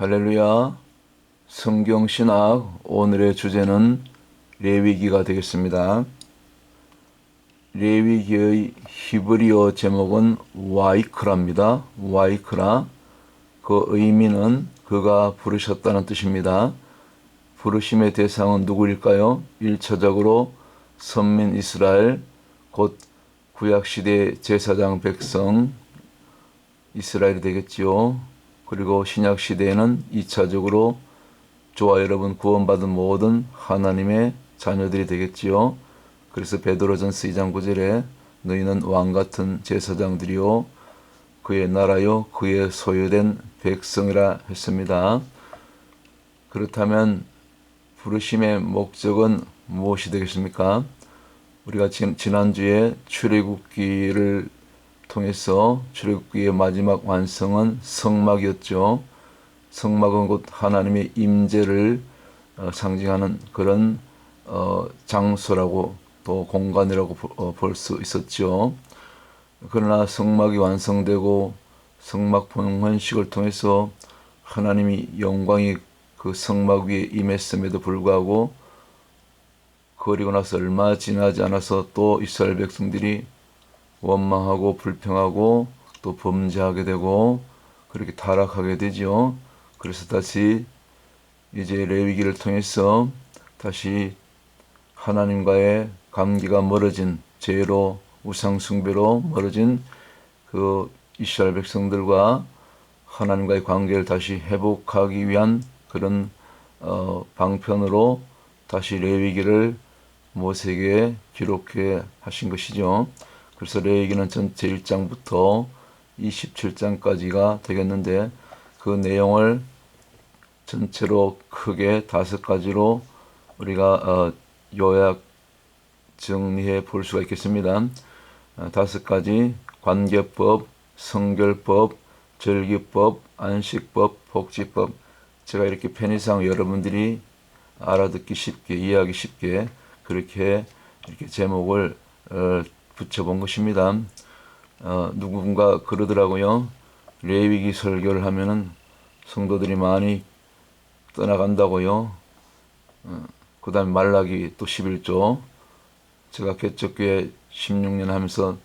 할렐루야. 성경신학 오늘의 주제는 레위기가 되겠습니다. 레위기의 히브리어 제목은 와이크라입니다. 와이크라. 그 의미는 그가 부르셨다는 뜻입니다. 부르심의 대상은 누구일까요? 1차적으로 선민 이스라엘, 곧 구약시대 제사장 백성 이스라엘이 되겠지요. 그리고 신약시대에는 2차적으로 저와 여러분 구원받은 모든 하나님의 자녀들이 되겠지요. 그래서 베드로전서 2장 9절에 너희는 왕같은 제사장들이요 그의 나라요 그의 소유된 백성이라 했습니다. 그렇다면 부르심의 목적은 무엇이 되겠습니까? 우리가 지난주에 출애굽기를 통해서 출애굽기의 마지막 완성은 성막이었죠. 성막은 곧 하나님의 임재를 상징하는 그런 장소라고 또 공간이라고 볼 수 있었죠. 그러나 성막이 완성되고 성막 봉헌식을 통해서 하나님이 영광이 그 성막 위에 임했음에도 불구하고 그리고 나서 얼마 지나지 않아서 또 이스라엘 백성들이 원망하고 불평하고 또 범죄하게 되고 그렇게 타락하게 되죠. 그래서 다시 이제 레위기를 통해서 다시 하나님과의 관계가 멀어진 죄로 우상 숭배로 멀어진 그 이스라엘 백성들과 하나님과의 관계를 다시 회복하기 위한 그런 방편으로 다시 레위기를 모세에게 기록해 하신 것이죠. 그래서 레위기는 전체 1장부터 27장까지가 되겠는데 그 내용을 전체로 크게 5가지로 우리가 요약 정리해 볼 수가 있겠습니다. 5가지: 관계법, 성결법, 절기법, 안식법, 복지법. 제가 이렇게 편의상 여러분들이 알아듣기 쉽게, 이해하기 쉽게 그렇게 이렇게 제목을 붙여본 것입니다. 누군가 그러더라고요. 레위기 설교를 하면은 성도들이 많이 떠나간다고요. 그 다음에 말라기 또 11조. 제가 개척교회 16년 하면서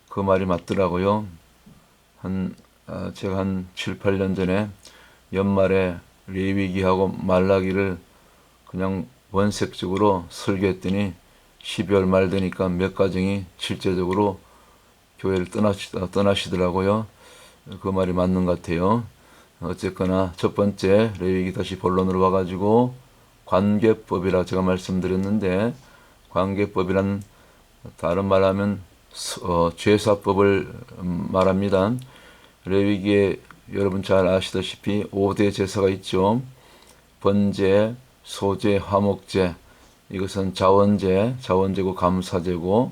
그 말이 맞더라고요. 제가 한 7, 8년 전에 연말에 레위기하고 말라기를 그냥 원색적으로 설교했더니 12월 말 되니까 몇 가정이 실제적으로 교회를 떠나시더라고요. 그 말이 맞는 것 같아요. 어쨌거나 첫 번째 레위기 다시 본론으로 와가지고 관계법이라 제가 말씀드렸는데, 관계법이란 다른 말하면 제사법을 말합니다. 레위기에 여러분 잘 아시다시피 5대 제사가 있죠. 번제, 소제, 화목제. 이것은 자원제고 감사제고,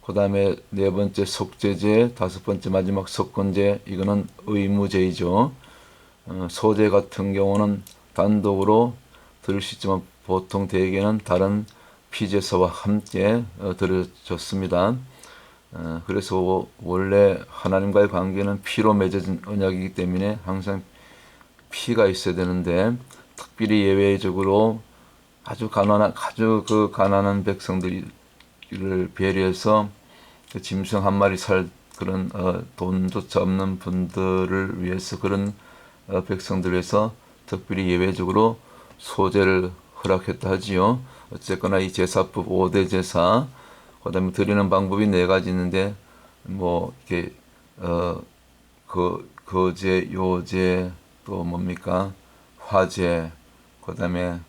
그 다음에 4번째 속제제, 5번째 마지막 속건제. 이거는 의무제이죠. 소제 같은 경우는 단독으로 들을 수 있지만 보통 대개는 다른 피제사와 함께 드려졌습니다. 그래서 원래 하나님과의 관계는 피로 맺어진 언약이기 때문에 항상 피가 있어야 되는데, 특별히 예외적으로 아주 가난한 백성들을 배려해서 그 짐승 한 마리 살 그런 돈조차 없는 분들을 위해서, 그런 백성들을 위해서 특별히 예외적으로 소제를 허락했다 하지요. 어쨌거나 이 제사법 5대 제사, 그 다음에 드리는 방법이 4가지 있는데, 뭐 이렇게 거제, 요제, 또 뭡니까 화제, 그 다음에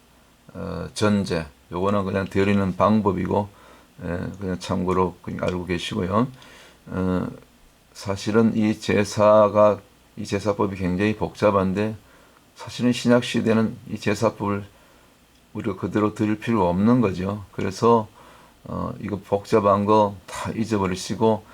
전제. 요거는 그냥 드리는 방법이고, 그냥 참고로 그냥 알고 계시고요. 사실은 이 제사법이 굉장히 복잡한데, 사실은 신약 시대는 이 제사법을 우리가 그대로 드릴 필요 없는 거죠. 그래서 이거 복잡한 거 다 잊어버리시고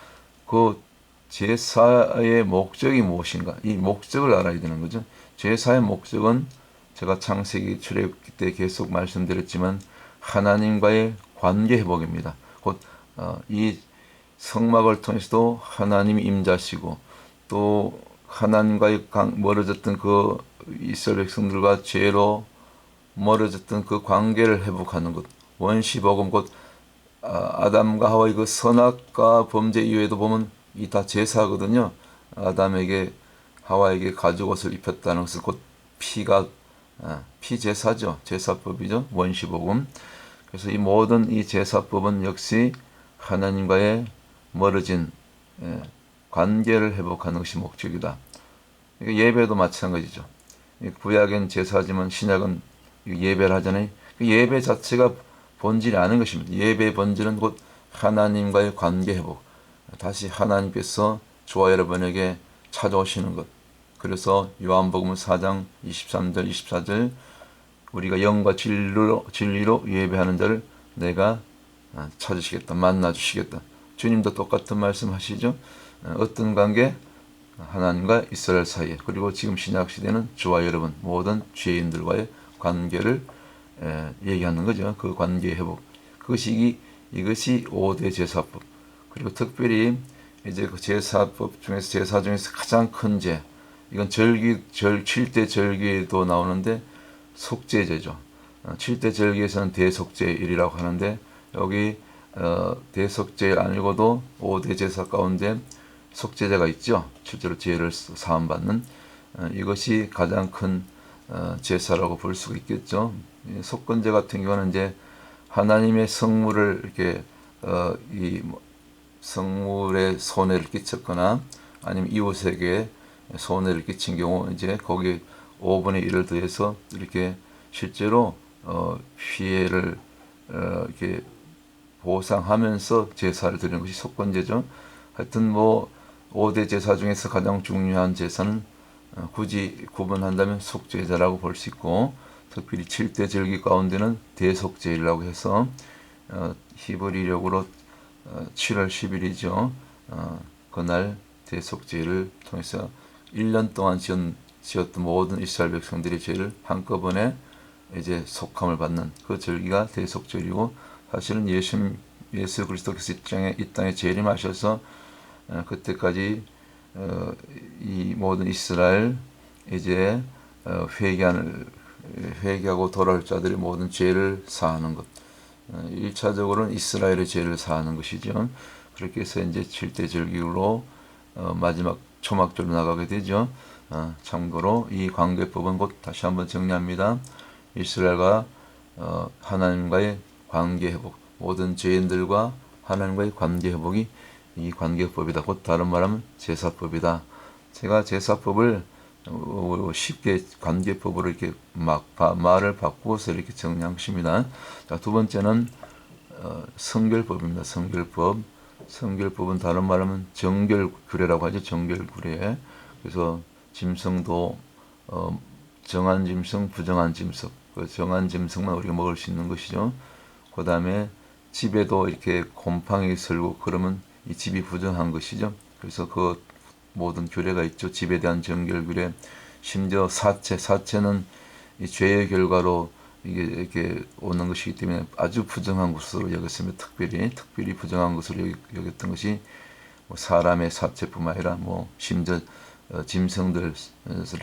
그 제사의 목적이 무엇인가, 이 목적을 알아야 되는 거죠. 제사의 목적은 제가 창세기 출애굽기 때 계속 말씀드렸지만 하나님과의 관계 회복입니다. 곧 이 성막을 통해서도 하나님이 임자시고 또 하나님과의 멀어졌던 그 이스라엘 백성들과 죄로 멀어졌던 그 관계를 회복하는 것. 원시복음 곧 아담과 하와의 그 선악과 범죄 이외에도 보면 이 다 제사거든요. 아담에게 하와에게 가죽옷을 입혔다는 것은 곧 피가 피제사죠. 제사법이죠. 원시복음. 그래서 이 모든 이 제사법은 역시 하나님과의 멀어진 관계를 회복하는 것이 목적이다. 예배도 마찬가지죠. 구약은 제사지만 신약은 예배를 하잖아요. 그 예배 자체가 본질이 아닌 것입니다. 예배의 본질은 곧 하나님과의 관계 회복. 다시 하나님께서 저와 여러분에게 찾아오시는 것. 그래서 요한복음 4장 23절 24절 우리가 영과 진리로 예배하는 자를 내가 찾으시겠다. 만나주시겠다. 주님도 똑같은 말씀 하시죠. 어떤 관계? 하나님과 이스라엘 사이에, 그리고 지금 신약시대는 저와 여러분 모든 죄인들과의 관계를 얘기하는 거죠. 그 관계 회복. 이것이 5대 제사법. 그리고 특별히 이제 그 제사법 중에서 제사 중에서 가장 큰 죄, 이건 7대 절기에도 나오는데 속죄제죠. 7대 절기에서는 대속죄일이라고 하는데 여기 대속죄일 아니고도 5대 제사 가운데 속죄제가 있죠. 실제로 죄를 사함받는 이것이 가장 큰 제사라고 볼 수가 있겠죠. 속건제 같은 경우는 이제 하나님의 성물을 이렇게 성물에 손해를 끼쳤거나 아니면 이웃에게 손해를 끼친 경우 이제 거기 5분의 1을 더해서 이렇게 실제로 피해를 이렇게 보상하면서 제사를 드리는 것이 속건제죠. 하여튼 뭐 5대 제사 중에서 가장 중요한 제사는 굳이 구분한다면 속죄제라고 볼 수 있고, 특별히 7대 절기 가운데는 대속죄일이라고 해서 히브리력으로 7월 10일이죠. 그날 대속죄를 통해서 1년 동안 지었던 모든 이스라엘 백성들의 죄를 한꺼번에 이제 속함을 받는 그 절기가 대속절이고, 사실은 예수 그리스도께서 이 땅에 재림하셔서 그때까지 이 모든 이스라엘 이제 회개하고 돌아올 자들의 모든 죄를 사하는 것. 1차적으로는 이스라엘의 죄를 사하는 것이죠. 그렇게 해서 이제 7대 절기로 마지막 초막절로 나가게 되죠. 참고로 이 관계법은 곧 다시 한번 정리합니다. 이스라엘과 하나님과의 관계 회복, 모든 죄인들과 하나님과의 관계 회복이 이 관계법이다. 곧 다른 말하면 제사법이다. 제가 제사법을 쉽게 관계법으로 이렇게 말을 바꾸어서 이렇게 정리한 것입니다. 자, 두 번째는 성결법입니다. 성결법. 성결법은 다른 말하면 정결규례라고 하죠. 정결규례. 그래서 짐승도 정한 짐승, 부정한 짐승. 그 정한 짐승만 우리가 먹을 수 있는 것이죠. 그 다음에 집에도 이렇게 곰팡이 슬고 그러면 이 집이 부정한 것이죠. 그래서 그 모든 규례가 있죠. 집에 대한 정결규례. 심지어 사체는 이 죄의 결과로 이게 이렇게 오는 것이기 때문에 아주 부정한 것으로 여겼습니다. 특별히 부정한 것으로 여겼던 것이 뭐 사람의 사체뿐만 아니라 뭐 심지어 짐승들의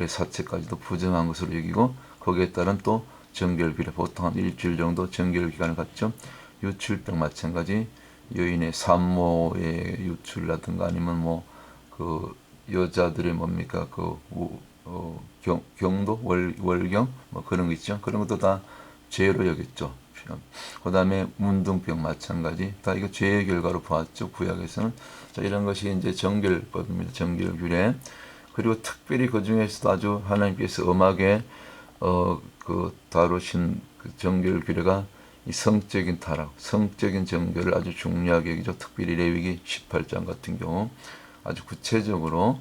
사체까지도 부정한 것으로 여기고, 거기에 따른 또 정결규례, 보통 한 일주일 정도 정결기간을 갖죠. 유출병 마찬가지, 여인의 산모의 유출이라든가 아니면 뭐 그 여자들의 뭡니까 그 경도 월경 뭐 그런 거 있죠. 그런 것도 다 죄로 여겼죠. 그 다음에 문둥병 마찬가지, 다 이거 죄의 결과로 보았죠. 구약에서는. 자, 이런 것이 이제 정결법입니다. 정결규례. 그리고 특별히 그 중에서도 아주 하나님께서 엄하게 그 다루신 그 정결규례가 이 성적인 타락, 성적인 정결을 아주 중요하게 여기죠. 특별히 레위기 18장 같은 경우 아주 구체적으로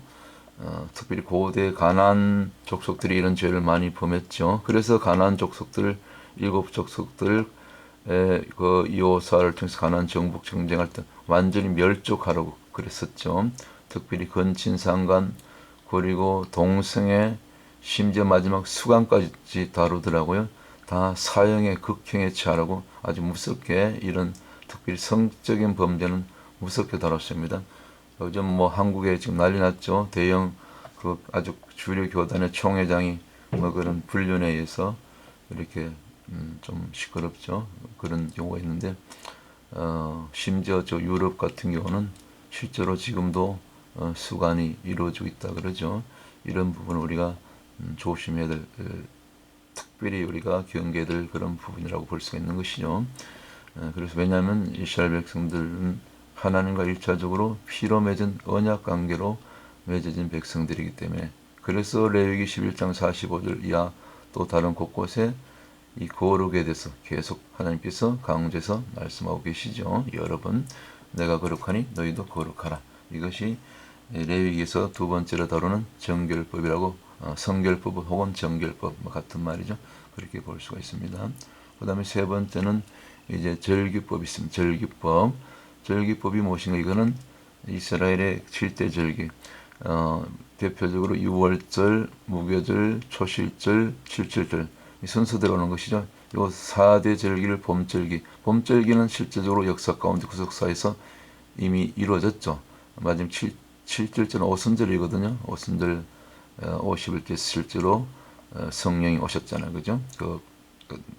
특별히 고대 가나안 족속들이 이런 죄를 많이 범했죠. 그래서 가나안 족속들, 7족속들 그 여호수아를 통해서 가나안 정복 정쟁할 때 완전히 멸족하라고 그랬었죠. 특별히 건친상간 그리고 동성애, 심지어 마지막 수강까지 다루더라고요. 다 사형의 극형에 처하라고 아주 무섭게, 이런 특별히 성적인 범죄는 무섭게 다뤘습니다. 요즘 뭐 한국에 지금 난리 났죠. 대형 그 아주 주류 교단의 총회장이 뭐 그런 불륜에 의해서 이렇게 좀 시끄럽죠. 그런 경우가 있는데 심지어 저 유럽 같은 경우는 실제로 지금도 수간이 이루어지고 있다 그러죠. 이런 부분을 우리가 조심해야 될 특별히 우리가 경계해야 될 그런 부분이라고 볼 수가 있는 것이죠. 그래서 왜냐하면 이스라엘 백성들은 하나님과 일차적으로 피로 맺은 언약 관계로 맺어진 백성들이기 때문에 그래서 레위기 11장 45절 이하 또 다른 곳곳에 이 거룩에 대해서 계속 하나님께서 강조해서 말씀하고 계시죠. 여러분 내가 거룩하니 너희도 거룩하라. 이것이 레위기에서 두 번째로 다루는 정결법이라고 성결법 혹은 정결법 같은 말이죠. 그렇게 볼 수가 있습니다. 그 다음에 세 번째는 이제 절기법이 있습니다. 절기법. 절기법이 무엇인가? 이거는 이스라엘의 7대 절기. 대표적으로 유월절, 무교절, 초실절, 칠칠절 이 순서대로 오는 것이죠. 요 4대 절기를 봄절기. 봄절기는 실제적으로 역사 가운데 구속사에서 이미 이루어졌죠. 마지막 7절절은 오순절이거든요. 오순절 50일째 실제로 성령이 오셨잖아요. 그죠? 그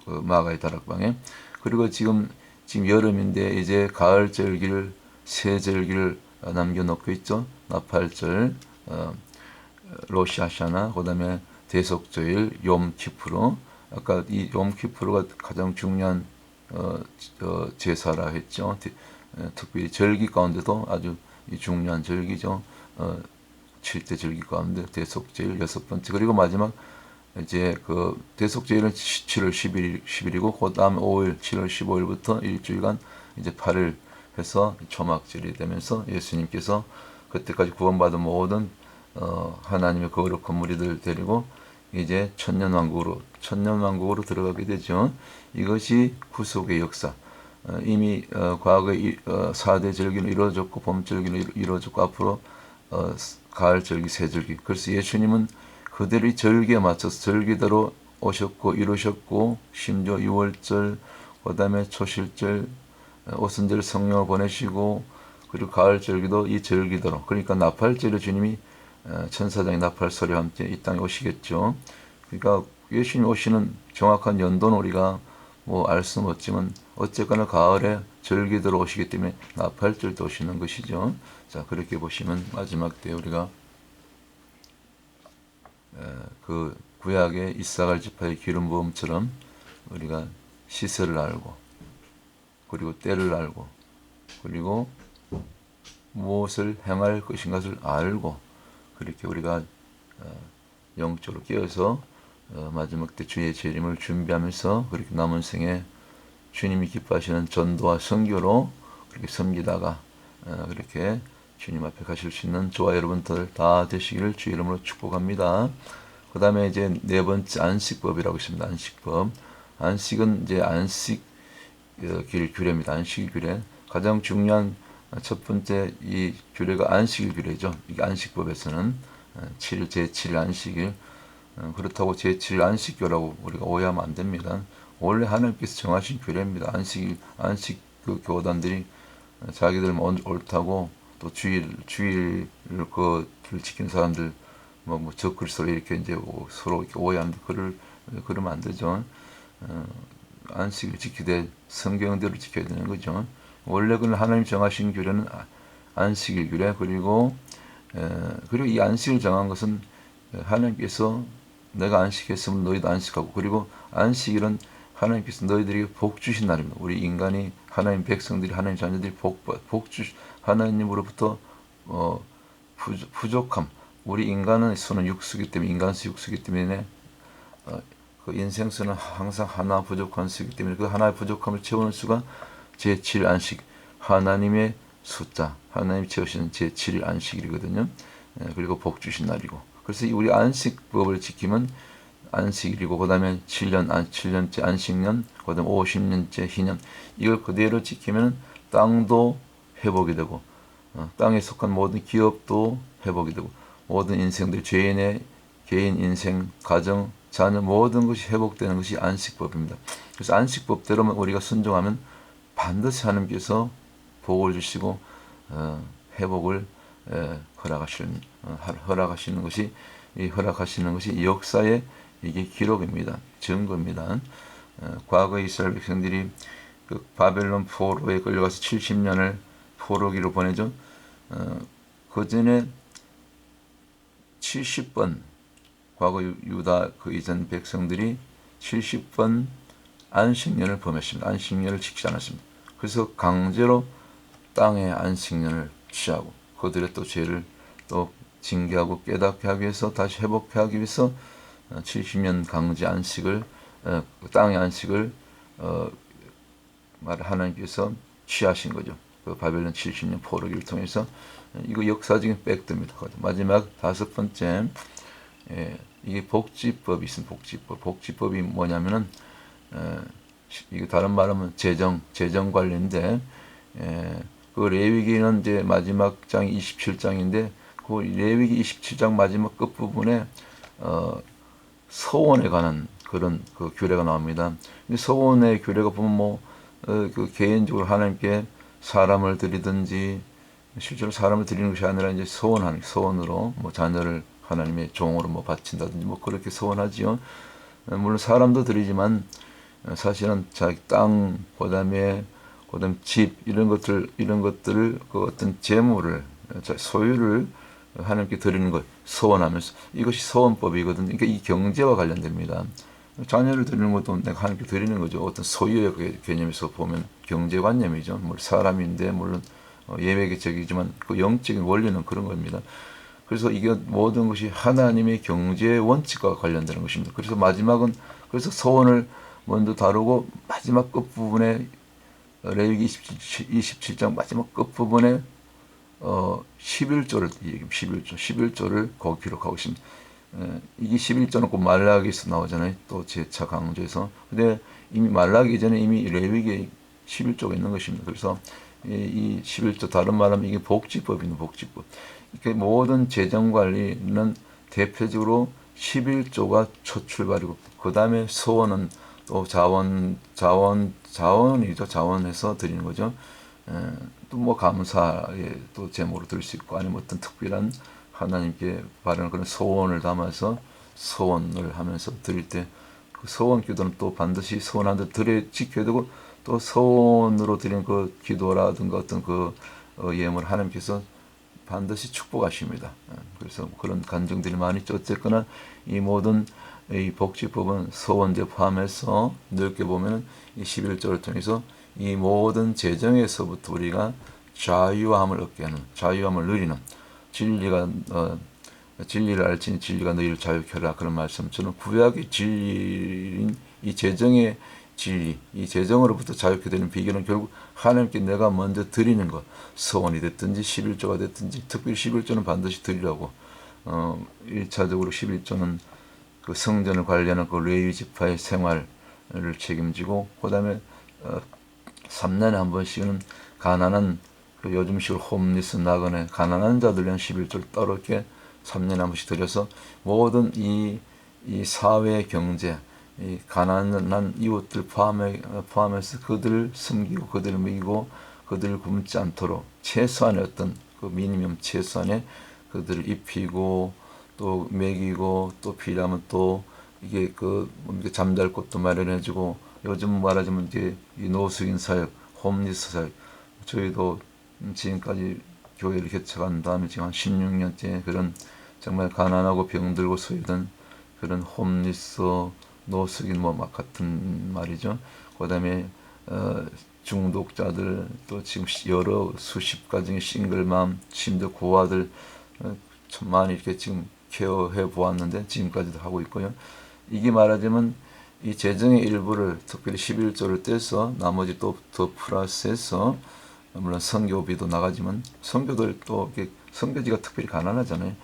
마가의 다락방에. 그리고 지금 여름인데 이제 가을 절기를 세 절기를 남겨놓고 있죠. 나팔절, 로시 하샤나, 그다음에 대속절, 욤키프르. 아까 이 욤키프르가 가장 중요한 제사라 했죠. 특별히 절기 가운데도 아주 중요한 절기죠. 7대 절기 가운데 대속절 여섯 번째. 그리고 마지막 이제 그 대속절은 7월 10일이고 그 다음 5일 7월 15일부터 일주일간 이제 8일 해서 초막절이 되면서 예수님께서 그때까지 구원받은 모든 하나님의 거룩한 무리들 데리고 이제 천년왕국으로 들어가게 되죠. 이것이 구속의 역사. 이미 과거에 4대 절기는 이루어졌고 봄절기는 이루어졌고 앞으로 가을절기, 새절기. 그래서 예수님은 그대로 이 절기에 맞춰서 절기대로 오셨고 이루셨고 심지어 6월절, 그 다음에 초실절, 오순절 성령을 보내시고 그리고 가을절기도 이 절기대로 그러니까 나팔절에 주님이 천사장의 나팔 소리와 함께 이 땅에 오시겠죠. 그러니까 예수님 오시는 정확한 연도는 우리가 뭐 알 수는 없지만 어쨌거나 가을에 절기대로 오시기 때문에 나팔절도 오시는 것이죠. 자, 그렇게 보시면 마지막 때 우리가 그 구약의 이사갈 지파의 기름 부음처럼 우리가 시세를 알고 그리고 때를 알고 그리고 무엇을 행할 것인가를 알고 그렇게 우리가 영적으로 깨어서 마지막 때 주의 재림을 준비하면서 그렇게 남은 생에 주님이 기뻐하시는 전도와 선교로 그렇게 섬기다가 그렇게 주님 앞에 가실 수 있는 저와 여러분들 다 되시기를 주 이름으로 축복합니다. 그 다음에 이제 네 번째 안식법이라고 있습니다. 안식법. 안식은 이제 안식 규례입니다. 안식 규례. 가장 중요한 첫 번째 이 규례가 안식일 규례죠. 이게 안식법에서는 7일 제7일 안식일. 그렇다고 제7일 안식교라고 우리가 오해하면 안 됩니다. 원래 하나님께서 정하신 규례입니다. 안식 그 교단들이 자기들 옳다고 또 주일을 지키는 사람들 뭐 적그리스도 이렇게 이제 서로 이렇게 오해하는데 그러면 안 되죠. 안식을 지키되 성경대로 지켜야 되는 거죠. 원래 그 하나님 정하신 규례는 안식일 규례 그리고 이 안식을 정한 것은 하나님께서 내가 안식했으면 너희도 안식하고 그리고 안식일은 하나님께서 너희들에게 복 주신 날입니다. 우리 인간이 하나님 백성들이 하나님 자녀들이 하나님으로부터 부족함. 우리 인간은 수는 육수기 때문에 인간수 육수기 때문에 그 인생수는 항상 하나 부족한 수이기 때문에 그 하나의 부족함을 채우는 수가 제7일 안식 하나님의 숫자 하나님 채우시는 제7일 안식일이거든요. 그리고 복 주신 날이고 그래서 우리 안식법을 지키면 안식일이고 그 다음에 7년째 안식년 그 다음에 50년째 희년 이걸 그대로 지키면 땅도 회복이 되고 땅에 속한 모든 기업도 회복이 되고 모든 인생들 죄인의 개인 인생 가정 자녀 모든 것이 회복되는 것이 안식법입니다. 그래서 안식법대로만 우리가 순종하면 반드시 하나님께서 복을 주시고 회복을 허락하시는 것이 이 역사의 이게 기록입니다. 증거입니다. 과거 이스라엘 백성들이 그 바벨론 포로에 끌려가서 70년을 포로기로 보내죠. 그 전에 70번 과거 유다 그 이전 백성들이 70번 안식년을 범했습니다. 안식년을 지키지 않았습니다. 그래서 강제로 땅의 안식년을 취하고 그들의 또 죄를 또 징계하고 깨닫게 하기 위해서 다시 회복하기 위해서 70년 강제 안식을 땅의 안식을 하나님께서 취하신 거죠. 그 바벨론 70년 포로기를 통해서 이거 역사적인 팩트입니다. 마지막 5번째 이게 복지법이 있습니다. 복지법이 뭐냐면은 이게 다른 말하면 재정 관리인데 그 레위기는 이제 마지막 장이 27장인데 그 레위기 27장 마지막 끝 부분에 서원에 관한 그런 그 규례가 나옵니다. 서원의 규례가 보면 그 개인적으로 하나님께 사람을 드리든지 실제로 사람을 드리는 것이 아니라 이제 서원으로 자녀를 하나님의 종으로 바친다든지 그렇게 서원하지요. 물론 사람도 드리지만 사실은 자기 땅 그다음에 집 이런 것들을 그 어떤 재물을 소유를 하나님께 드리는 것 서원하면서 이것이 서원법이거든요. 그러니까 이 경제와 관련됩니다. 자녀를 드리는 것도 내가 하나님께 드리는 거죠. 어떤 소유의 개념에서 보면 경제관념이죠. 물론 사람인데 물론 예외적이지만 그 영적인 원리는 그런 겁니다. 그래서 이게 모든 것이 하나님의 경제 원칙과 관련되는 것입니다. 그래서 마지막은 그래서 서원을 먼저 다루고 마지막 끝 부분에 레위기 27장 마지막 끝 부분에 11조를 거기 기록하고 있습니다. 이게 11조는 꼭 말라기에서 나오잖아요. 또 재차 강조해서. 근데 이미 말라기 전에 이미 레위기에 11조가 있는 것입니다. 그래서 이 11조 다른 말하면 이게 복지법입니다. 복지법. 이렇게 모든 재정 관리는 대표적으로 11조가 첫 출발이고 그 다음에 서원은 또 자원이죠. 자원해서 드리는 거죠. 또 감사의 또 제목으로 드릴 수 있고 아니면 어떤 특별한 하나님께 바라는 그런 소원을 담아서 소원을 하면서 드릴 때 그 소원 기도는 또 반드시 소원한 대 지켜야 되고 또 소원으로 드린 그 기도라든가 어떤 그 예물 하나님께서 반드시 축복하십니다. 그래서 그런 간증들이 많이 있죠. 어쨌거나 이 모든 이 복지법은 소원제 포함해서 넓게 보면 이 11조를 통해서 이 모든 재정에서부터 우리가 자유함을 얻게 하는, 자유함을 누리는 진리를 알지니 진리가 너희를 자유케 하라 그런 말씀처럼 구약의 진리인 이 재정의 진리, 이 재정으로부터 자유케 되는 비결은 결국 하나님께 내가 먼저 드리는 것, 소원이 됐든지 11조가 됐든지 특별히 11조는 반드시 드리라고 1차적으로 11조는 그 성전을 관리하는 그 레위 지파의 생활을 책임지고 그 다음에 3년에 한 번씩은 가난한 그 요즘식으로 홈리스 나그네 가난한 자들 위한 11조를 따로 이렇게 3년에 한 번씩 드려서 모든 이 사회 경제 이 가난한 이웃들 포함해서 그들을 섬기고 그들을 먹이고 그들을 굶지 않도록 최소한의 어떤 그 미니멈 최소한의 그들을 입히고 또 먹이고 또 필요하면 또 이게 잠잘 곳도 마련해주고 요즘 말하자면 이제 이 노숙인 사역, 홈리스 사역 저희도 지금까지 교회를 개척한 다음에 지금 한 16년째 그런 정말 가난하고 병들고 소외된 그런 홈리스 노숙인 막 같은 말이죠. 그다음에 중독자들 또 지금 여러 수십 가정의 싱글맘 심지어 고아들 참 많이 이렇게 지금 케어해 보았는데 지금까지도 하고 있고요. 이게 말하자면 이 재정의 일부를 특별히 11조를 떼서 나머지 또 더 플러스해서 물론 선교비도 나가지만 선교들 또 선교지가 특별히 가난하잖아요.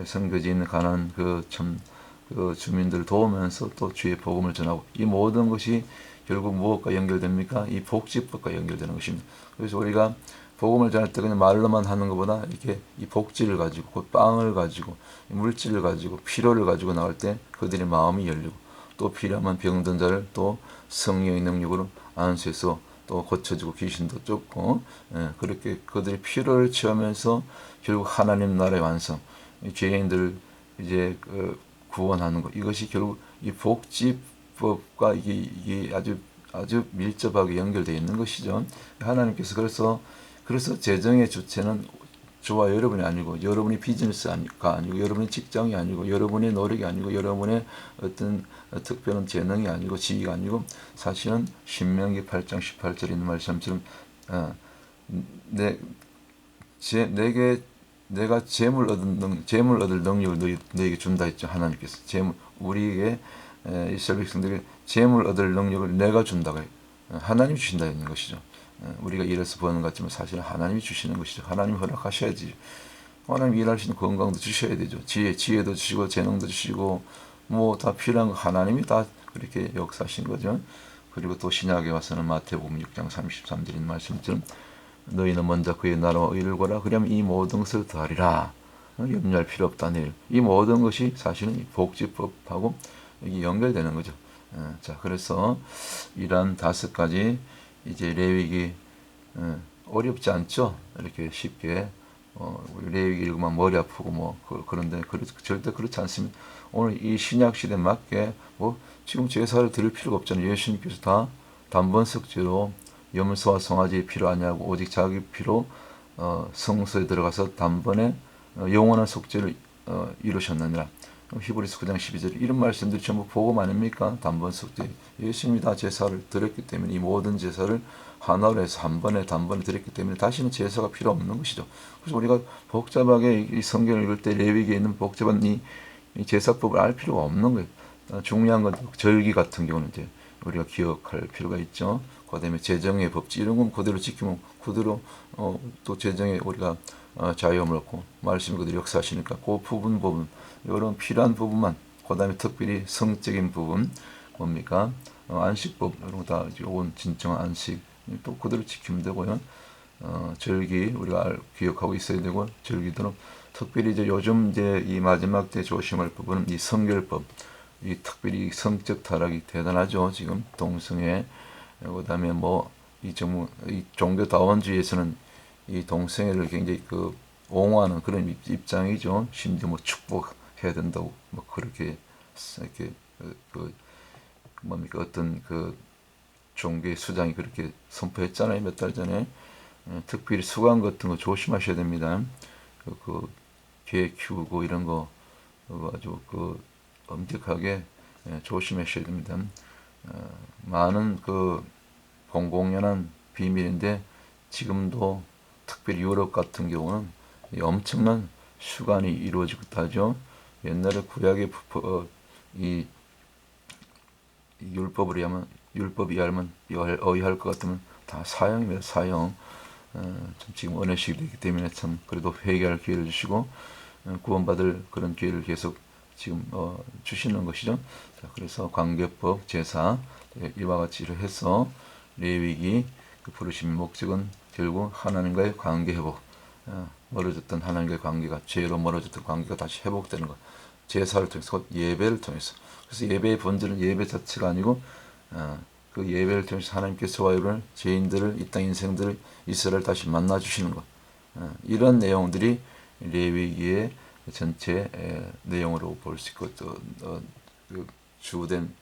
선교지 있는 가난한 그 주민들을 도우면서 또 주의 복음을 전하고 이 모든 것이 결국 무엇과 연결됩니까? 이 복지법과 연결되는 것입니다. 그래서 우리가 복음을 전할 때 그냥 말로만 하는 것보다 이렇게 이 복지를 가지고 그 빵을 가지고 물질을 가지고 필요를 가지고 나올 때 그들의 마음이 열리고 또 필요하면 병든 자를 또 성령의 능력으로 안수해서 또 고쳐지고 귀신도 쫓고 그렇게 그들의 피로를 채우면서 결국 하나님 나라의 완성, 죄인들 이제 구원하는 것, 이것이 결국 이 복지법과 이게 아주 밀접하게 연결되어 있는 것이죠. 하나님께서 그래서 재정의 주체는 저와 여러분이 아니고, 여러분의 비즈니스가 아니고, 여러분의 직장이 아니고, 여러분의 노력이 아니고, 여러분의 어떤 특별한 재능이 아니고, 지위가 아니고, 사실은 신명기 8장 18절에 있는 말씀처럼 내가 재물 얻을 능력을 너에게 준다 했죠. 하나님께서 우리에게 이스라엘 백성들에게 재물 얻을 능력을 내가 준다고 해요. 하나님이 주신다는 것이죠. 우리가 일해서 버는 것 같지만 사실은 하나님이 주시는 것이죠. 하나님 허락하셔야지. 하나님 일할 수 있는 건강도 주셔야 되죠. 지혜도 주시고 재능도 주시고 뭐 다 필요한 거 하나님이 다 그렇게 역사하신 거죠. 그리고 또 신약에 와서는 마태복음 6장 33절인 말씀처럼 너희는 먼저 그의 나라와 의를 구하라. 그러면 이 모든 것을 더하리라. 염려할 필요 없다. 내일 이 모든 것이 사실은 복지법하고 이게 연결되는 거죠. 자, 그래서 이러한 5가지 이제 레위기 어렵지 않죠. 이렇게 쉽게 우리 레위기 읽으면 머리 아프고 뭐 그런데 절대 그렇지 않습니다. 오늘 이 신약 시대에 맞게 뭐 지금 제사를 드릴 필요가 없잖아요. 예수님께서 다 단번석제로 염소와 송아지 필요 아니하고 오직 자기 피로 성소에 들어가서 단번에 영원한 속죄를 이루셨느니라. 히브리서 9장 12절 이런 말씀들이 전부 복음 아닙니까? 단번 속죄. 예수님이 다 제사를 드렸기 때문에 이 모든 제사를 하나로 해서 단번에 드렸기 때문에 다시는 제사가 필요 없는 것이죠. 그래서 우리가 복잡하게 이 성경을 읽을 때 레위기에 있는 복잡한 이 제사법을 알 필요가 없는 거예요. 중요한 건 절기 같은 경우는 이제 우리가 기억할 필요가 있죠. 그다음에 재정의 법칙 이런 건 그대로 지키면 그대로 또 재정에 우리가 자유함을 얻고 말씀이 그대로 역사하시니까 그 부분 이런 필요한 부분만 그다음에 특별히 성적인 부분 뭡니까 안식법 이런 거 다 온 진정한 안식 또 그대로 지키면 되고요. 절기 우리가 기억하고 있어야 되고 절기들은 특별히 이제 요즘 이제 이 마지막 때 조심할 부분은 이 성결법 이 특별히 성적 타락이 대단하죠. 지금 동성애 그다음에 뭐 이 종교다원주의에서는 이 동성애를 굉장히 옹호하는 그런 입장이죠. 심지어 뭐 축복해야 된다고 뭐 그렇게 이렇게 뭡니까 어떤 종교의 수장이 그렇게 선포했잖아요. 몇 달 전에 특별히 수강 같은 거 조심하셔야 됩니다. 개 키우고 이런 거 아주 엄격하게 조심하셔야 됩니다. 많은 공공연한 비밀인데 지금도 특별히 유럽 같은 경우는 엄청난 수간이 이루어지고 있다죠. 옛날에 구약의 이 율법을 어휘할 것 같으면 다 사형입니다. 사형. 지금 어느 시기이기 때문에 참 그래도 회개할 기회를 주시고 구원받을 그런 기회를 계속 지금 주시는 것이죠. 자, 그래서 관계법, 제사 이와 같이 해서 레위기 부르심의 목적은 결국 하나님과의 관계 회복, 멀어졌던 하나님과의 관계가 죄로 멀어졌던 관계가 다시 회복되는 것. 제사를 통해서 예배를 통해서. 그래서 예배의 본질은 예배 자체가 아니고 그 예배를 통해서 하나님께서 저와 여러분을 죄인들을 이 땅 인생들을 이스라엘 다시 만나 주시는 것. 이런 내용들이 레위기의 전체 내용으로 볼 수 있고 또 주된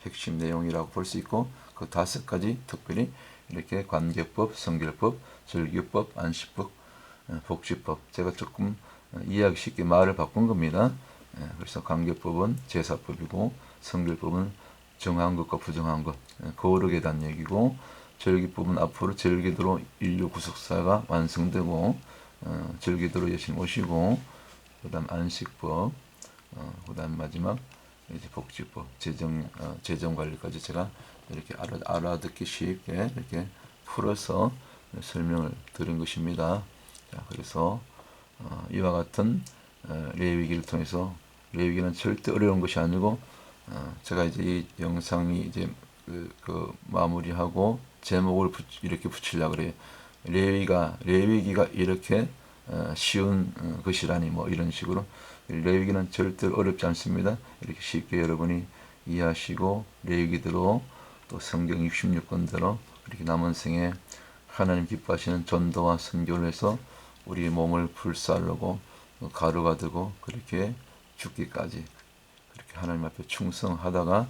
핵심 내용이라고 볼 수 있고 그 5가지 특별히 이렇게 관계법, 성결법, 절기법, 안식법, 복지법 제가 조금 이해하기 쉽게 말을 바꾼 겁니다. 그래서 관계법은 제사법이고 성결법은 정한 것과 부정한 것 거룩에 대한 얘기고 절기법은 앞으로 절기도로 인류 구속사가 완성되고 절기도로 예수님 오시고 그다음 안식법 그다음 마지막 이제 복지법 재정 관리까지 제가 이렇게 알아듣기 쉽게 이렇게 풀어서 설명을 드린 것입니다. 자, 그래서 이와 같은 레위기를 통해서 레위기는 절대 어려운 것이 아니고 제가 이제 이 영상이 이제 마무리하고 제목을 이렇게 붙이려고 그래요. 레위기가 이렇게 쉬운 것이라니 뭐 이런 식으로 레위기는 절대 어렵지 않습니다. 이렇게 쉽게 여러분이 이해하시고 레위기대로 또 성경 66권대로 그렇게 남은 생에 하나님 기뻐하시는 전도와 선교를 해서 우리 몸을 불살르고 가루가 되고 그렇게 죽기까지 그렇게 하나님 앞에 충성하다가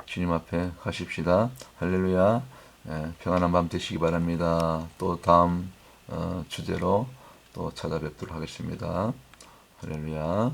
주님 앞에 가십시다. 할렐루야. 예, 평안한 밤 되시기 바랍니다. 또 다음 주제로 또 찾아뵙도록 하겠습니다. 할렐루야.